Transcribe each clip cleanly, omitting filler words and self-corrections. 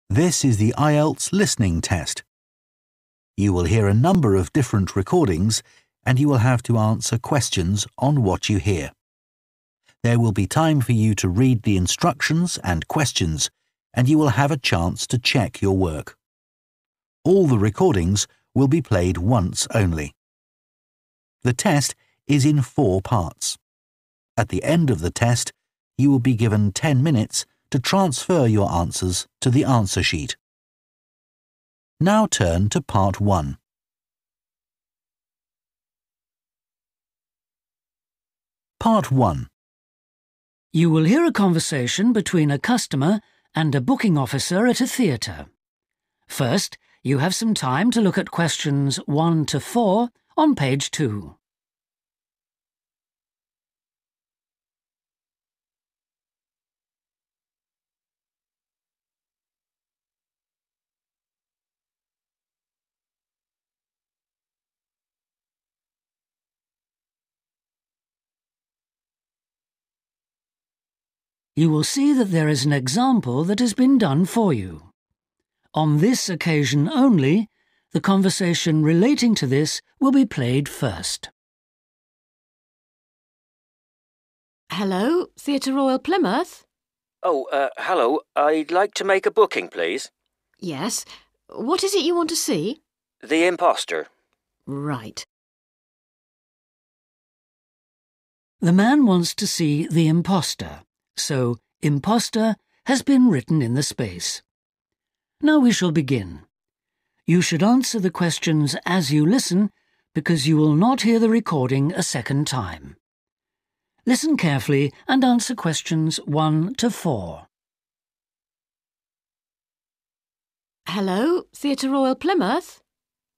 This is the IELTS listening test. You will hear a number of different recordings and you will have to answer questions on what you hear. There will be time for you to read the instructions and questions and you will have a chance to check your work. All the recordings will be played once only. The test is in 4 parts. At the end of the test, you will be given 10 minutes to transfer your answers to the answer sheet. Now turn to Part 1. Part 1. You will hear a conversation between a customer and a booking officer at a theatre. First, you have some time to look at questions 1 to 4 on page 2. You will see that there is an example that has been done for you. On this occasion only, the conversation relating to this will be played first. Hello, Theatre Royal Plymouth? Hello. I'd like to make a booking, please. Yes. What is it you want to see? The Imposter. Right. The man wants to see the imposter, so imposter has been written in the space. Now we shall begin. You should answer the questions as you listen because you will not hear the recording a second time. Listen carefully and answer questions 1 to 4. Hello, Theatre Royal Plymouth?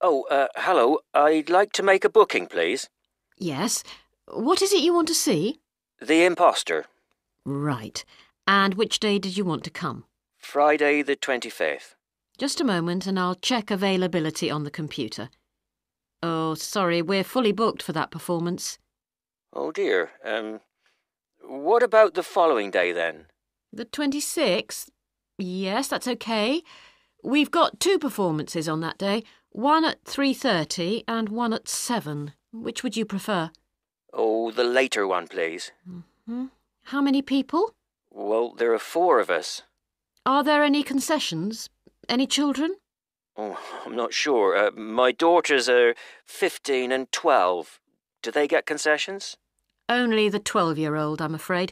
Hello. I'd like to make a booking, please. Yes. What is it you want to see? The Imposter. Right. And which day did you want to come? Friday the 25th. Just a moment and I'll check availability on the computer. Oh, sorry, we're fully booked for that performance. Oh dear. What about the following day then? The 26th? Yes, that's okay. We've got 2 performances on that day, one at 3:30 and one at 7. Which would you prefer? Oh, the later one, please. Mm-hmm. How many people? Well, there are 4 of us. Are there any concessions? Any children? Oh, I'm not sure. My daughters are 15 and 12. Do they get concessions? Only the 12-year-old, I'm afraid.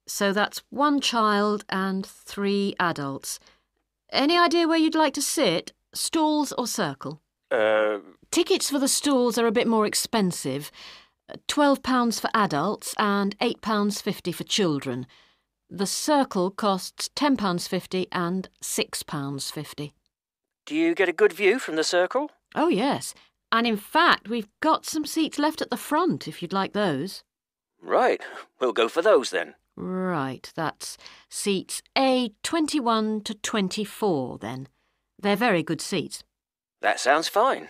So that's 1 child and 3 adults. Any idea where you'd like to sit? Stalls or circle? Tickets for the stalls are a bit more expensive. £12 for adults and £8.50 for children. The circle costs £10.50 and £6.50. Do you get a good view from the circle? Oh, yes. And in fact, we've got some seats left at the front, if you'd like those. Right. We'll go for those then. Right, that's seats A21 to 24 then. They're very good seats. That sounds fine.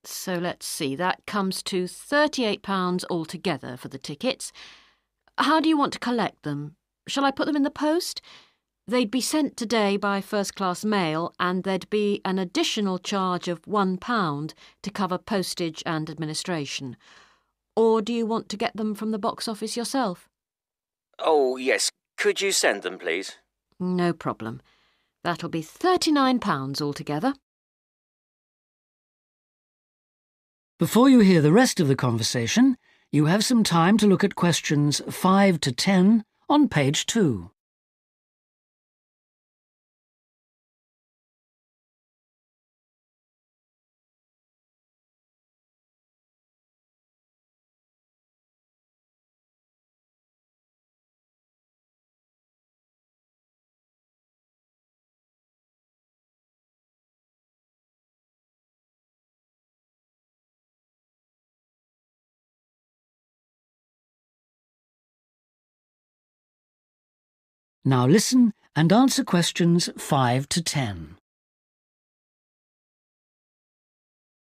So let's see, that comes to £38 altogether for the tickets. How do you want to collect them? Shall I put them in the post? They'd be sent today by first-class mail and there'd be an additional charge of £1 to cover postage and administration. Or do you want to get them from the box office yourself? Oh, yes. Could you send them, please? No problem. That'll be £39 altogether. Before you hear the rest of the conversation, you have some time to look at questions 5 to 10 on page 2. Now listen and answer questions 5 to 10.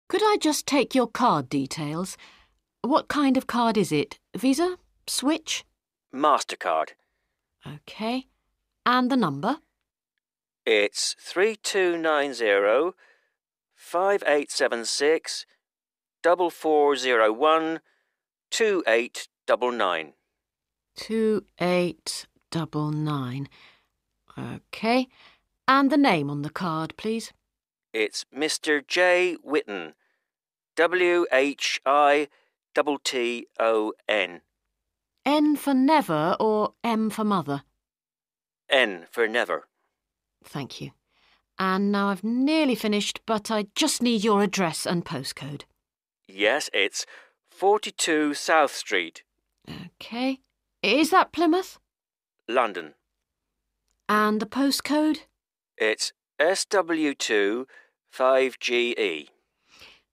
Could I just take your card details? What kind of card is it? Visa? Switch? MasterCard. OK. And the number? It's 3290 5876 4401 2899. 2899. OK. And the name on the card, please. It's Mr. J. Whitton. WHITTON. N for never or M for mother? N for never. Thank you. And now I've nearly finished, but I just need your address and postcode. Yes, it's 42 South Street, OK. Is that Plymouth? London. And the postcode? It's SW2 5GE.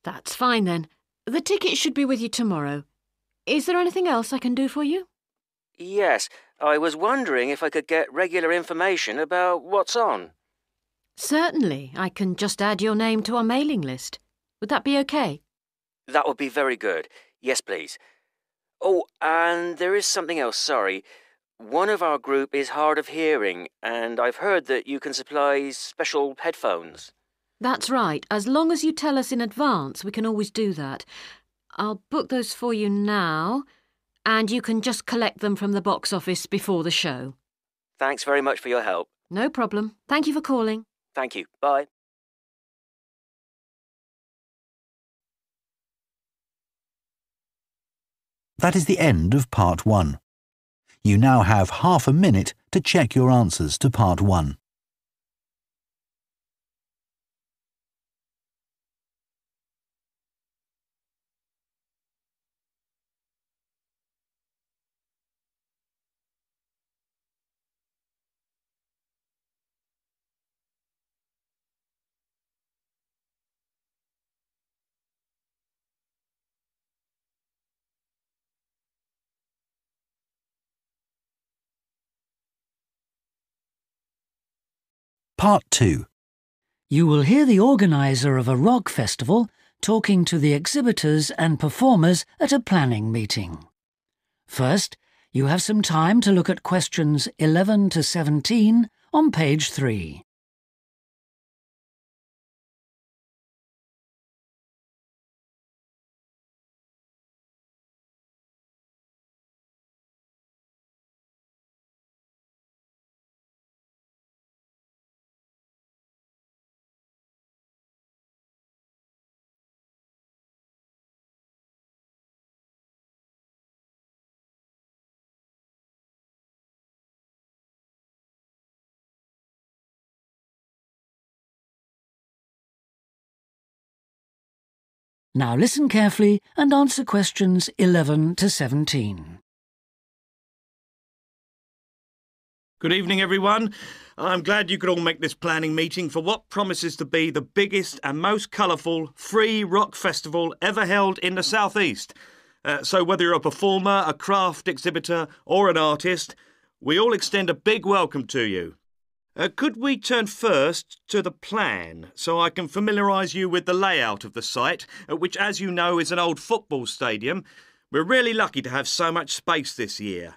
That's fine then. The ticket should be with you tomorrow. Is there anything else I can do for you? Yes, I was wondering if I could get regular information about what's on. Certainly. I can just add your name to our mailing list. Would that be OK? That would be very good. Yes, please. Oh, and there is something else, sorry. One of our group is hard of hearing, and I've heard that you can supply special headphones. That's right. As long as you tell us in advance, we can always do that. I'll book those for you now, and you can just collect them from the box office before the show. Thanks very much for your help. No problem. Thank you for calling. Thank you. Bye. That is the end of Part 1. You now have half a minute to check your answers to Part 1. Part 2. You will hear the organiser of a rock festival talking to the exhibitors and performers at a planning meeting. First, you have some time to look at questions 11 to 17 on page 3. Now listen carefully and answer questions 11 to 17. Good evening, everyone. I'm glad you could all make this planning meeting for what promises to be the biggest and most colourful free rock festival ever held in the South East. So whether you're a performer, a craft exhibitor or an artist, we all extend a big welcome to you. Could we turn first to the plan so I can familiarise you with the layout of the site, which, as you know, is an old football stadium. We're really lucky to have so much space this year.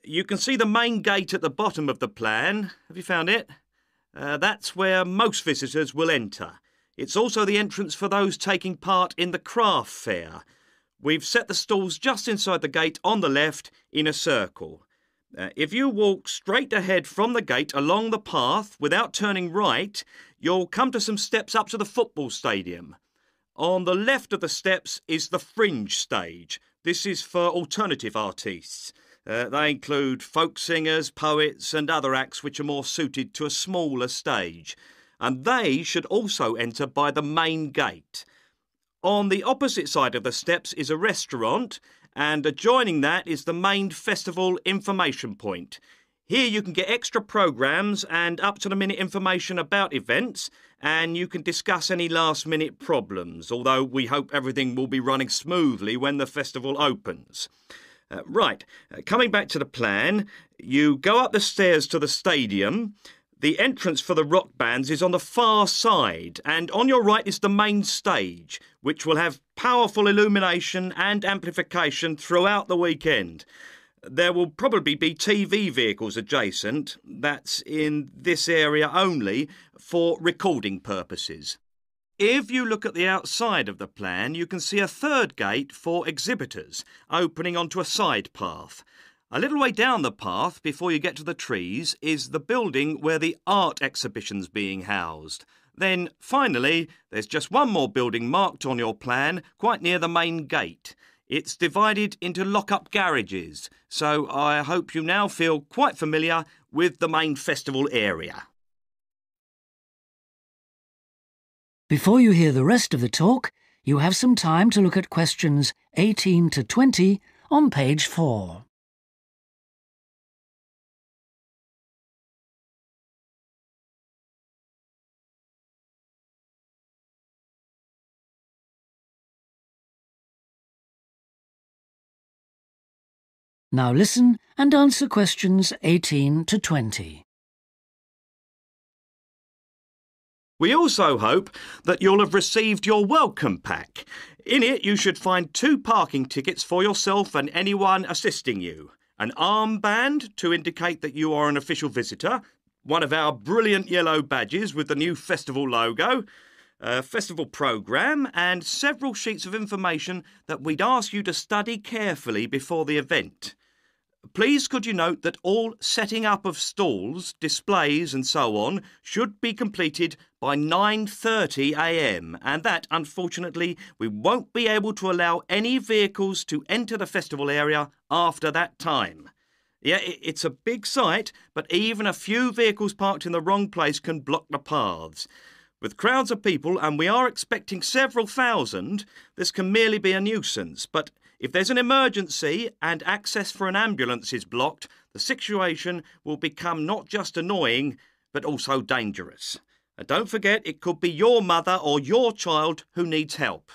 You can see the main gate at the bottom of the plan. Have you found it? That's where most visitors will enter. It's also the entrance for those taking part in the craft fair. We've set the stalls just inside the gate on the left in a circle. If you walk straight ahead from the gate along the path without turning right, you'll come to some steps up to the football stadium. On the left of the steps is the fringe stage. This is for alternative artists. They include folk singers, poets and other acts which are more suited to a smaller stage. And they should also enter by the main gate. On the opposite side of the steps is a restaurant, and adjoining that is the main festival information point. Here you can get extra programmes and up-to-the-minute information about events, and you can discuss any last-minute problems, although we hope everything will be running smoothly when the festival opens. Coming back to the plan, you go up the stairs to the stadium. The entrance for the rock bands is on the far side, and on your right is the main stage, which will have powerful illumination and amplification throughout the weekend. There will probably be TV vehicles adjacent, that's in this area only, for recording purposes. If you look at the outside of the plan, you can see a third gate for exhibitors, opening onto a side path. A little way down the path, before you get to the trees, is the building where the art exhibition's being housed. Then, finally, there's just one more building marked on your plan, quite near the main gate. It's divided into lock-up garages, so I hope you now feel quite familiar with the main festival area. Before you hear the rest of the talk, you have some time to look at questions 18 to 20 on page 4. Now listen and answer questions 18 to 20. We also hope that you'll have received your welcome pack. In it, you should find 2 parking tickets for yourself and anyone assisting you, an armband to indicate that you are an official visitor, one of our brilliant yellow badges with the new festival logo, a festival programme, and several sheets of information that we'd ask you to study carefully before the event. Please could you note that all setting up of stalls, displays and so on should be completed by 9:30 a.m. and that, unfortunately, we won't be able to allow any vehicles to enter the festival area after that time. Yeah, it's a big site, but even a few vehicles parked in the wrong place can block the paths. With crowds of people, and we are expecting several thousand, this can merely be a nuisance, but if there's an emergency and access for an ambulance is blocked, the situation will become not just annoying, but also dangerous. And don't forget, it could be your mother or your child who needs help.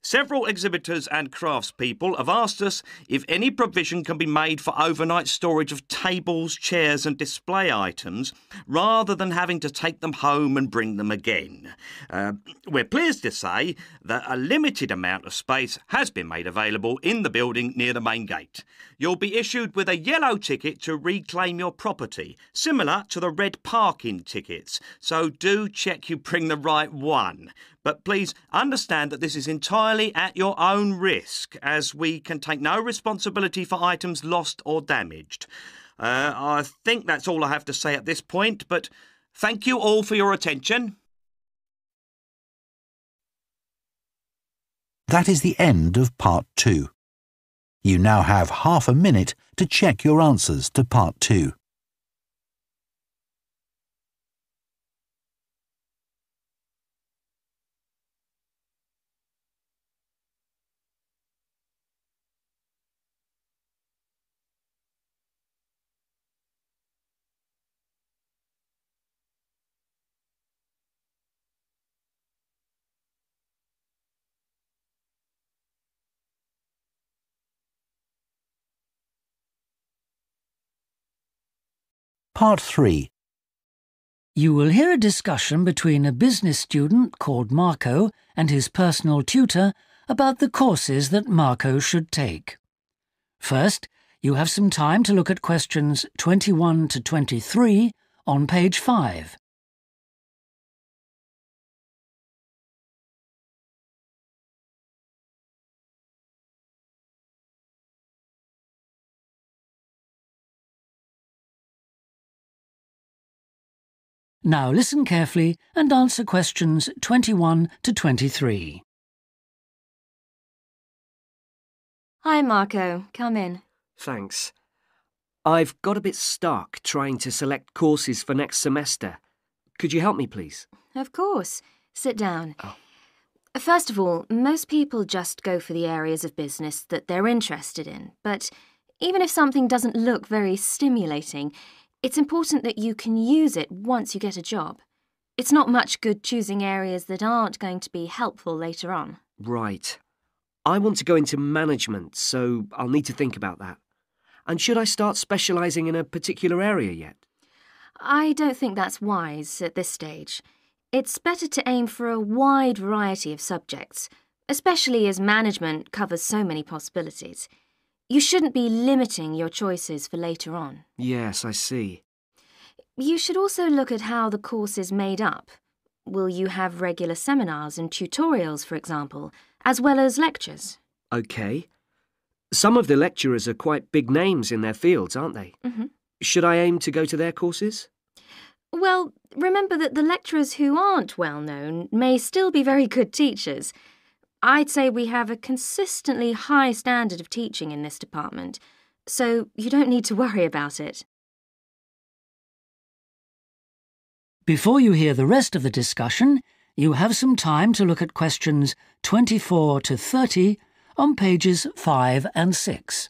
Several exhibitors and craftspeople have asked us if any provision can be made for overnight storage of tables, chairs and display items rather than having to take them home and bring them again. We're pleased to say that a limited amount of space has been made available in the building near the main gate. You'll be issued with a yellow ticket to reclaim your property, similar to the red parking tickets, so do check you bring the right one. But please understand that this is entirely at your own risk, as we can take no responsibility for items lost or damaged. I think that's all I have to say at this point, but thank you all for your attention. That is the end of Part 2. You now have half a minute to check your answers to Part 2. Part 3. You will hear a discussion between a business student called Marco and his personal tutor about the courses that Marco should take. First, you have some time to look at questions 21 to 23 on page 5. Now listen carefully and answer questions 21 to 23. Hi, Marco. Come in. Thanks. I've got a bit stuck trying to select courses for next semester. Could you help me, please? Of course. Sit down. Oh. First of all, most people just go for the areas of business that they're interested in. But even if something doesn't look very stimulating, it's important that you can use it once you get a job. It's not much good choosing areas that aren't going to be helpful later on. Right. I want to go into management, so I'll need to think about that. And should I start specialising in a particular area yet? I don't think that's wise at this stage. It's better to aim for a wide variety of subjects, especially as management covers so many possibilities. You shouldn't be limiting your choices for later on. Yes, I see. You should also look at how the course is made up. Will you have regular seminars and tutorials, for example, as well as lectures? OK. Some of the lecturers are quite big names in their fields, aren't they? Should I aim to go to their courses? Well, remember that the lecturers who aren't well known may still be very good teachers. I'd say we have a consistently high standard of teaching in this department, so you don't need to worry about it. Before you hear the rest of the discussion, you have some time to look at questions 24 to 30 on pages 5 and 6.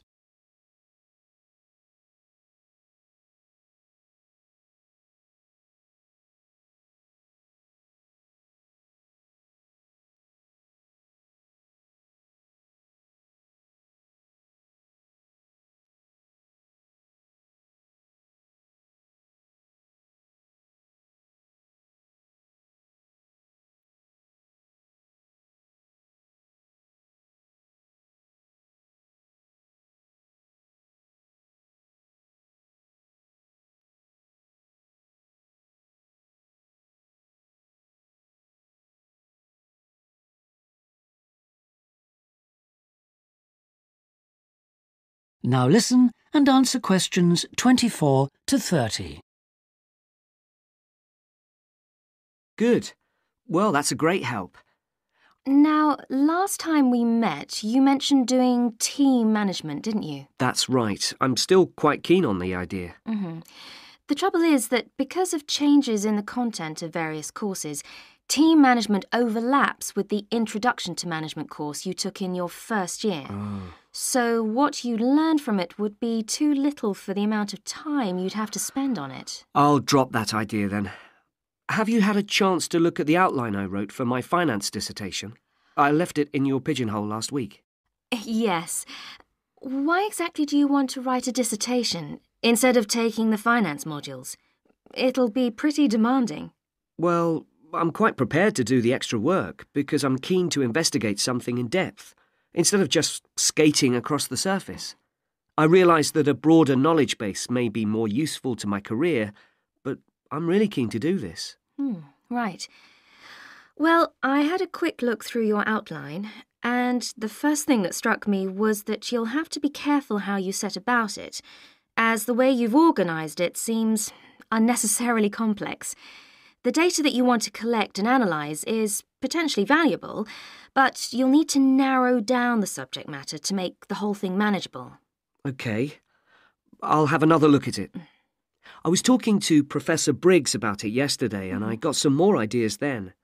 Now listen and answer questions 24 to 30. Good. Well, that's a great help. Now, last time we met, you mentioned doing team management, didn't you? That's right. I'm still quite keen on the idea. The trouble is that because of changes in the content of various courses, team management overlaps with the Introduction to Management course you took in your first year. So what you learned from it would be too little for the amount of time you'd have to spend on it. I'll drop that idea then. Have you had a chance to look at the outline I wrote for my finance dissertation? I left it in your pigeonhole last week. Yes. Why exactly do you want to write a dissertation instead of taking the finance modules? It'll be pretty demanding. Well, I'm quite prepared to do the extra work because I'm keen to investigate something in depth, instead of just skating across the surface. I realise that a broader knowledge base may be more useful to my career, but I'm really keen to do this. Right. Well, I had a quick look through your outline, and the first thing that struck me was that you'll have to be careful how you set about it, as the way you've organised it seems unnecessarily complex. The data that you want to collect and analyse is potentially valuable, but you'll need to narrow down the subject matter to make the whole thing manageable. OK. I'll have another look at it. I was talking to Professor Briggs about it yesterday, and I got some more ideas then.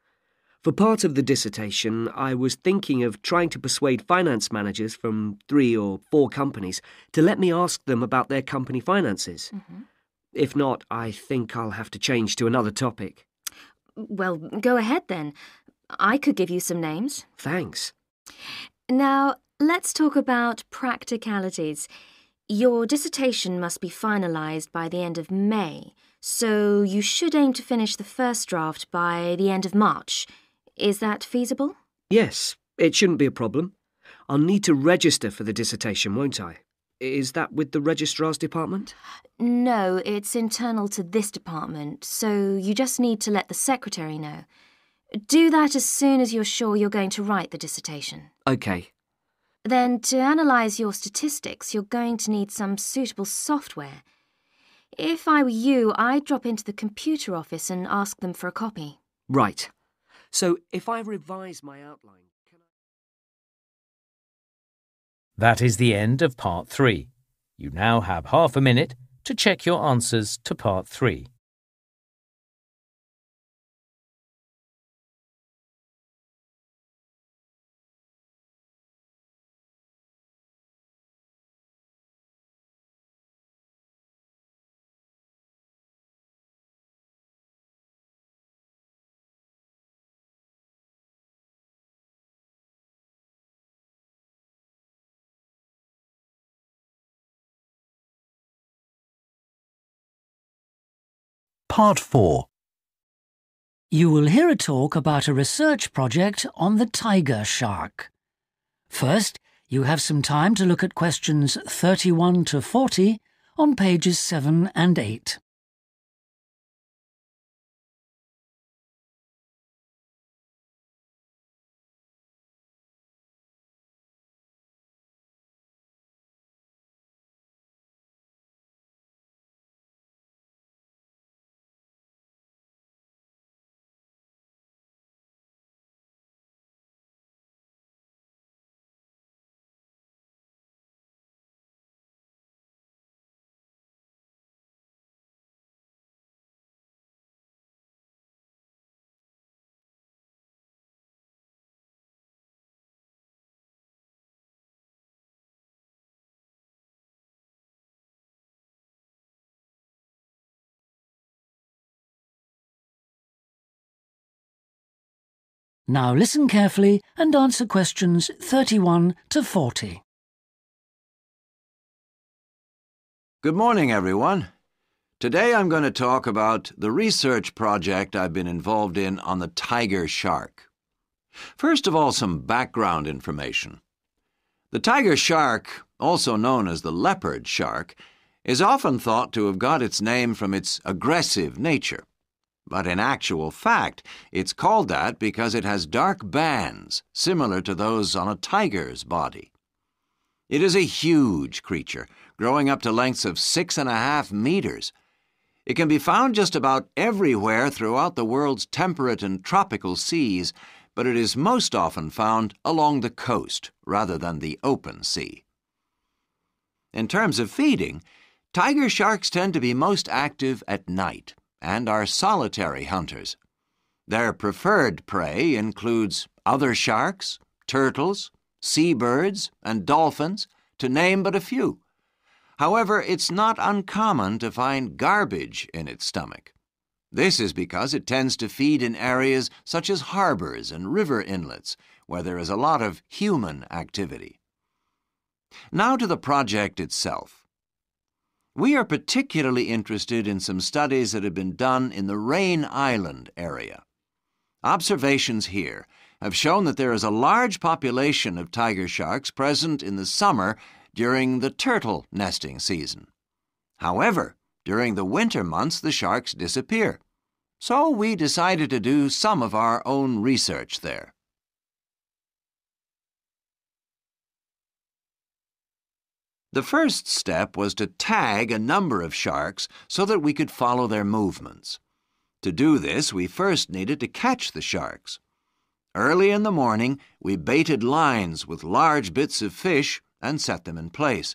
For part of the dissertation, I was thinking of trying to persuade finance managers from 3 or 4 companies to let me ask them about their company finances. If not, I think I'll have to change to another topic. Well, go ahead then. I could give you some names. Thanks. Now, let's talk about practicalities. Your dissertation must be finalised by the end of May, so you should aim to finish the first draft by the end of March. Is that feasible? Yes, it shouldn't be a problem. I'll need to register for the dissertation, won't I? Is that with the registrar's department? No, it's internal to this department, so you just need to let the secretary know. Do that as soon as you're sure you're going to write the dissertation. OK. Then, to analyse your statistics, you're going to need some suitable software. If I were you, I'd drop into the computer office and ask them for a copy. Right. So, if I revise my outline, can I... That is the end of Part 3. You now have half a minute to check your answers to Part 3. Part 4. You will hear a talk about a research project on the tiger shark. First, You have some time to look at questions 31 to 40 on pages 7 and 8. Now listen carefully and answer questions 31 to 40. Good morning, everyone. Today I'm going to talk about the research project I've been involved in on the tiger shark. First of all, some background information. The tiger shark, also known as the leopard shark, is often thought to have got its name from its aggressive nature. But in actual fact, it's called that because it has dark bands similar to those on a tiger's body. It is a huge creature, growing up to lengths of 6.5 meters. It can be found just about everywhere throughout the world's temperate and tropical seas, but it is most often found along the coast rather than the open sea. In terms of feeding, tiger sharks tend to be most active at night and are solitary hunters. Their preferred prey includes other sharks, turtles, seabirds, and dolphins, to name but a few. However, it's not uncommon to find garbage in its stomach. This is because it tends to feed in areas such as harbors and river inlets, where there is a lot of human activity. Now to the project itself. We are particularly interested in some studies that have been done in the Rain Island area. Observations here have shown that there is a large population of tiger sharks present in the summer during the turtle nesting season. However, during the winter months the sharks disappear. So we decided to do some of our own research there. The first step was to tag a number of sharks so that we could follow their movements. To do this, we first needed to catch the sharks. Early in the morning, we baited lines with large bits of fish and set them in place.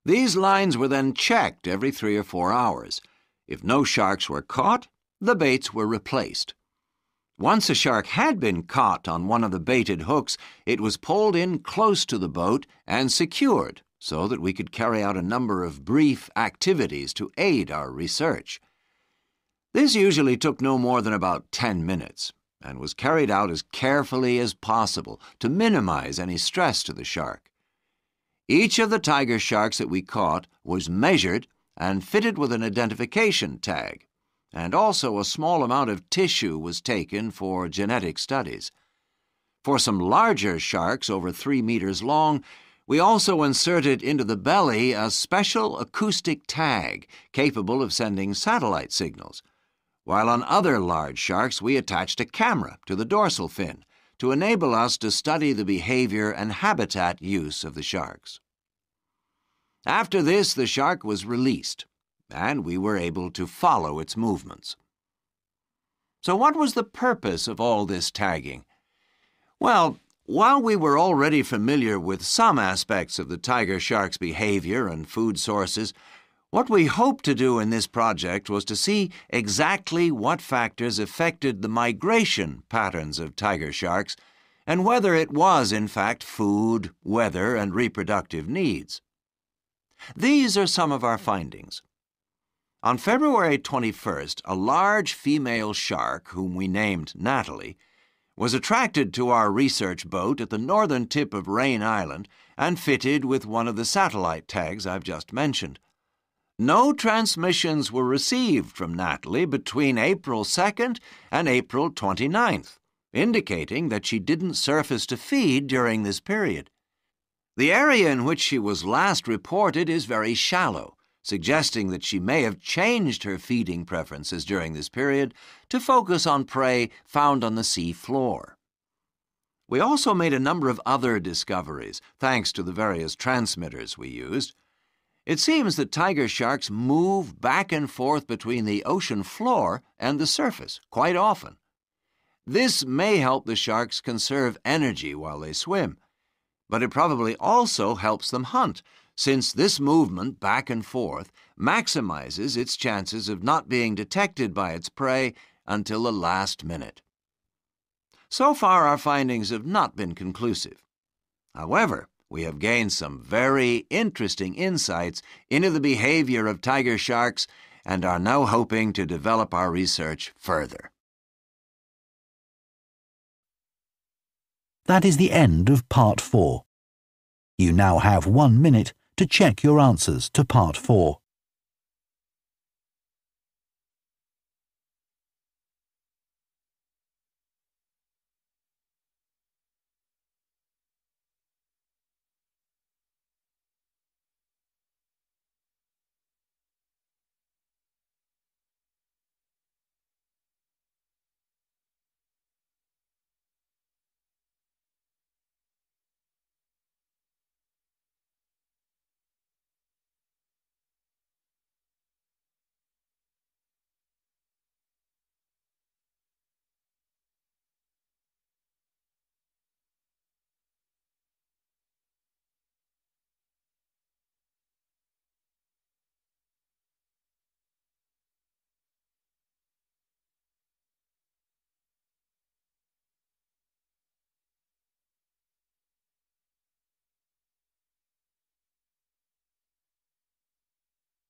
These lines were then checked every 3 or 4 hours. If no sharks were caught, the baits were replaced. Once a shark had been caught on one of the baited hooks, it was pulled in close to the boat and secured, so that we could carry out a number of brief activities to aid our research. This usually took no more than about 10 minutes and was carried out as carefully as possible to minimize any stress to the shark. Each of the tiger sharks that we caught was measured and fitted with an identification tag, and also a small amount of tissue was taken for genetic studies. For some larger sharks over 3 meters long, we also inserted into the belly a special acoustic tag capable of sending satellite signals, while on other large sharks we attached a camera to the dorsal fin to enable us to study the behavior and habitat use of the sharks. After this, the shark was released, and we were able to follow its movements. So what was the purpose of all this tagging? Well, while we were already familiar with some aspects of the tiger shark's behavior and food sources, what we hoped to do in this project was to see exactly what factors affected the migration patterns of tiger sharks and whether it was, in fact, food, weather, and reproductive needs. These are some of our findings. On February 21st, a large female shark, whom we named Natalie, was attracted to our research boat at the northern tip of Rain Island and fitted with one of the satellite tags I've just mentioned. No transmissions were received from Natalie between April 2nd and April 29th, indicating that she didn't surface to feed during this period. The area in which she was last reported is very shallow, suggesting that she may have changed her feeding preferences during this period to focus on prey found on the sea floor. We also made a number of other discoveries, thanks to the various transmitters we used. It seems that tiger sharks move back and forth between the ocean floor and the surface quite often. This may help the sharks conserve energy while they swim, but it probably also helps them hunt, since this movement back and forth maximizes its chances of not being detected by its prey until the last minute. So far, our findings have not been conclusive. However, we have gained some very interesting insights into the behavior of tiger sharks and are now hoping to develop our research further. That is the end of Part 4. You now have 1 minute to check your answers to Part 4.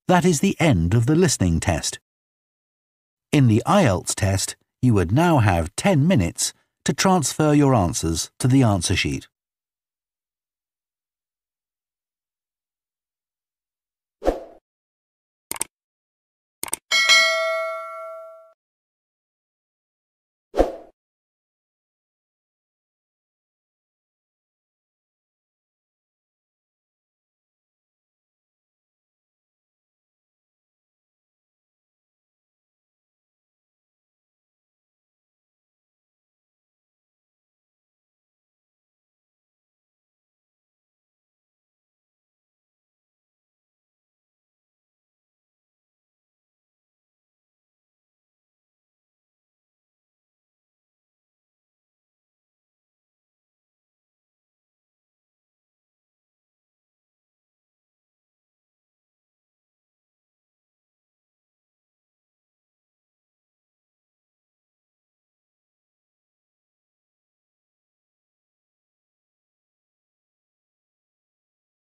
That is the end of the listening test. In the IELTS test, you would now have 10 minutes to transfer your answers to the answer sheet.